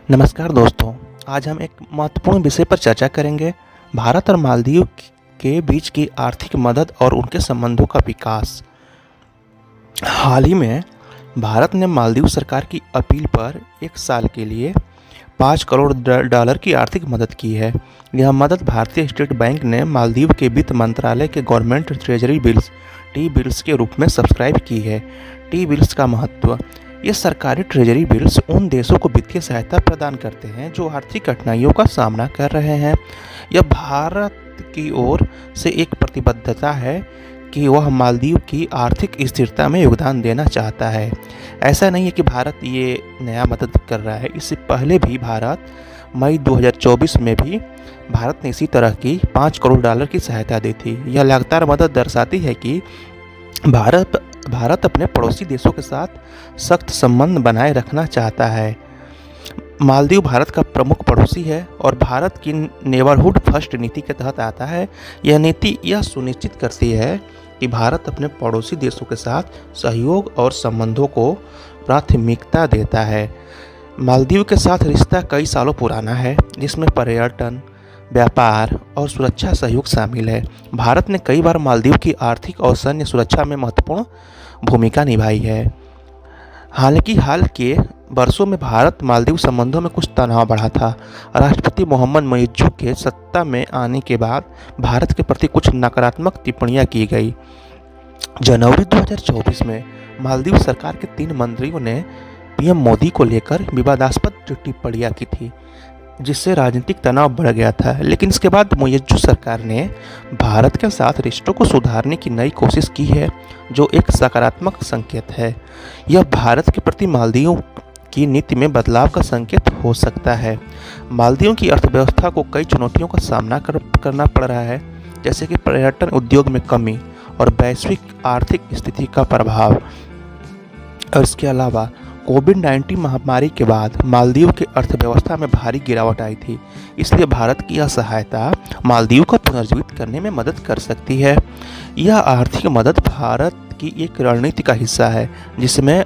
नमस्कार दोस्तों, आज हम एक महत्वपूर्ण विषय पर चर्चा करेंगे। भारत और मालदीव के बीच की आर्थिक मदद और उनके संबंधों का विकास। हाल ही में भारत ने मालदीव सरकार की अपील पर 1 साल के लिए $5 करोड़ की आर्थिक मदद की है। यह मदद भारतीय स्टेट बैंक ने मालदीव के वित्त मंत्रालय के government treasury bills T bills के रूप में सब्सक्राइब की है। टी बिल्स का महत्व। ये सरकारी ट्रेजरी बिल्स उन देशों को वित्तीय सहायता प्रदान करते हैं जो आर्थिक कठिनाइयों का सामना कर रहे हैं। यह भारत की ओर से एक प्रतिबद्धता है कि वह मालदीव की आर्थिक स्थिरता में योगदान देना चाहता है। ऐसा नहीं है कि भारत ये नया मदद कर रहा है, इससे पहले भी मई 2024 में भी भारत ने इसी तरह की $5 करोड़ की सहायता दी थी। यह लगातार मदद दर्शाती है कि भारत अपने पड़ोसी देशों के साथ सख्त संबंध बनाए रखना चाहता है। मालदीव भारत का प्रमुख पड़ोसी है और भारत की नेबरहुड फर्स्ट नीति के तहत आता है। यह नीति यह सुनिश्चित करती है कि भारत अपने पड़ोसी देशों के साथ सहयोग और संबंधों को प्राथमिकता देता है। मालदीव के साथ रिश्ता कई सालों पुराना है, जिसमें पर्यटन, व्यापार और सुरक्षा सहयोग शामिल है। भारत ने कई बार मालदीव की आर्थिक और सैन्य सुरक्षा में महत्वपूर्ण भूमिका निभाई है। हालांकि हाल के वर्षों में भारत मालदीव संबंधों में कुछ तनाव बढ़ा था। राष्ट्रपति मोहम्मद मुइज़्ज़ के सत्ता में आने के बाद भारत के प्रति कुछ नकारात्मक टिप्पणियां की गई। जनवरी 2024 में मालदीव सरकार के 3 मंत्रियों ने पीएम मोदी को लेकर विवादास्पद टिप्पणियां की थी, जिससे राजनीतिक तनाव बढ़ गया था। लेकिन इसके बाद मुइज़्ज़ सरकार ने भारत के साथ रिश्तों को सुधारने की नई कोशिश की है, जो एक सकारात्मक संकेत है। यह भारत के प्रति मालदीव की नीति में बदलाव का संकेत हो सकता है। मालदीव की अर्थव्यवस्था को कई चुनौतियों का सामना करना पड़ रहा है, जैसे कि पर्यटन उद्योग में कमी और वैश्विक आर्थिक स्थिति का प्रभाव। और इसके अलावा कोविड-19 महामारी के बाद मालदीव की अर्थव्यवस्था में भारी गिरावट आई थी, इसलिए भारत की यह सहायता मालदीव को पुनर्जीवित करने में मदद कर सकती है। यह आर्थिक मदद भारत की एक रणनीति का हिस्सा है, जिसमें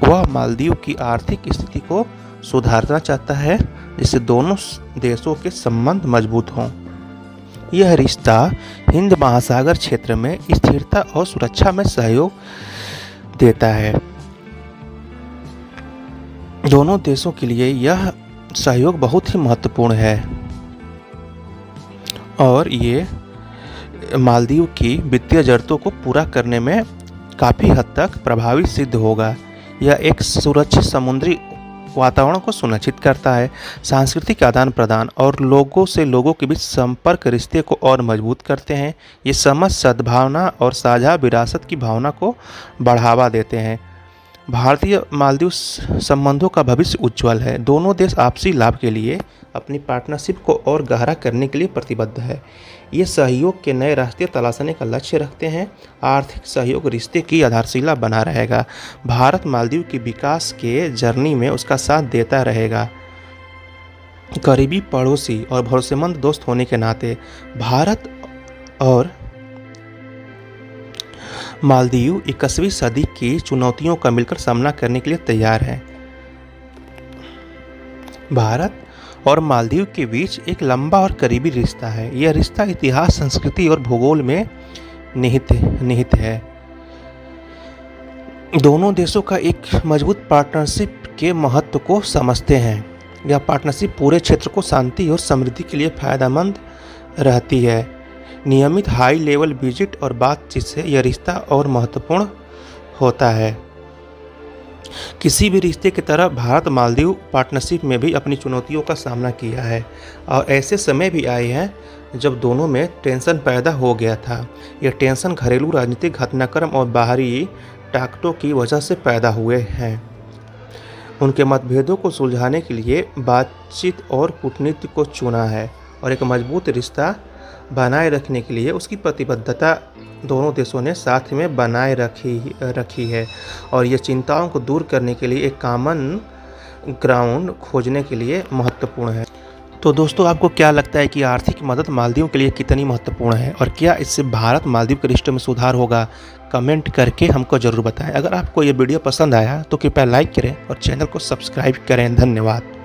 वह मालदीव की आर्थिक स्थिति को सुधारना चाहता है, जिससे दोनों देशों के संबंध मजबूत हों। यह रिश्ता हिंद महासागर क्षेत्र में स्थिरता और सुरक्षा में सहयोग देता है। दोनों देशों के लिए यह सहयोग बहुत ही महत्वपूर्ण है और ये मालदीव की वित्तीय जरूरतों को पूरा करने में काफ़ी हद तक प्रभावी सिद्ध होगा। यह एक सुरक्षित समुद्री वातावरण को सुनिश्चित करता है, सांस्कृतिक आदान प्रदान और लोगों से लोगों के बीच संपर्क रिश्ते को और मजबूत करते हैं। ये समझ, सद्भावना और साझा विरासत की भावना को बढ़ावा देते हैं। भारतीय मालदीव संबंधों का भविष्य उज्ज्वल है। दोनों देश आपसी लाभ के लिए अपनी पार्टनरशिप को और गहरा करने के लिए प्रतिबद्ध है। ये सहयोग के नए रास्ते तलाशने का लक्ष्य रखते हैं। आर्थिक सहयोग रिश्ते की आधारशिला बना रहेगा। भारत मालदीव के विकास के जर्नी में उसका साथ देता रहेगा। करीबी पड़ोसी और भरोसेमंद दोस्त होने के नाते भारत और मालदीव 21वीं सदी की चुनौतियों का मिलकर सामना करने के लिए तैयार हैं। भारत और मालदीव के बीच एक लंबा और करीबी रिश्ता है। यह रिश्ता इतिहास, संस्कृति और भूगोल में निहित है। दोनों देशों का एक मजबूत पार्टनरशिप के महत्व को समझते हैं। यह पार्टनरशिप पूरे क्षेत्र को शांति और समृद्धि के लिए फायदेमंद रहती है। नियमित हाई लेवल विजिट और बातचीत से यह रिश्ता और महत्वपूर्ण होता है। किसी भी रिश्ते की तरह भारत मालदीव पार्टनरशिप में भी अपनी चुनौतियों का सामना किया है और ऐसे समय भी आए हैं जब दोनों में टेंशन पैदा हो गया था। यह टेंशन घरेलू राजनीतिक घटनाक्रम और बाहरी ताकतों की वजह से पैदा हुए हैं। उनके मतभेदों को सुलझाने के लिए बातचीत और कूटनीति को चुना है और एक मजबूत रिश्ता बनाए रखने के लिए उसकी प्रतिबद्धता दोनों देशों ने साथ में बनाए रखी है और ये चिंताओं को दूर करने के लिए एक कॉमन ग्राउंड खोजने के लिए महत्वपूर्ण है। तो दोस्तों, आपको क्या लगता है कि आर्थिक मदद मालदीव के लिए कितनी महत्वपूर्ण है और क्या इससे भारत मालदीव के रिश्तों में सुधार होगा? कमेंट करके हमको ज़रूर बताएं। अगर आपको ये वीडियो पसंद आया तो कृपया लाइक करें और चैनल को सब्सक्राइब करें। धन्यवाद।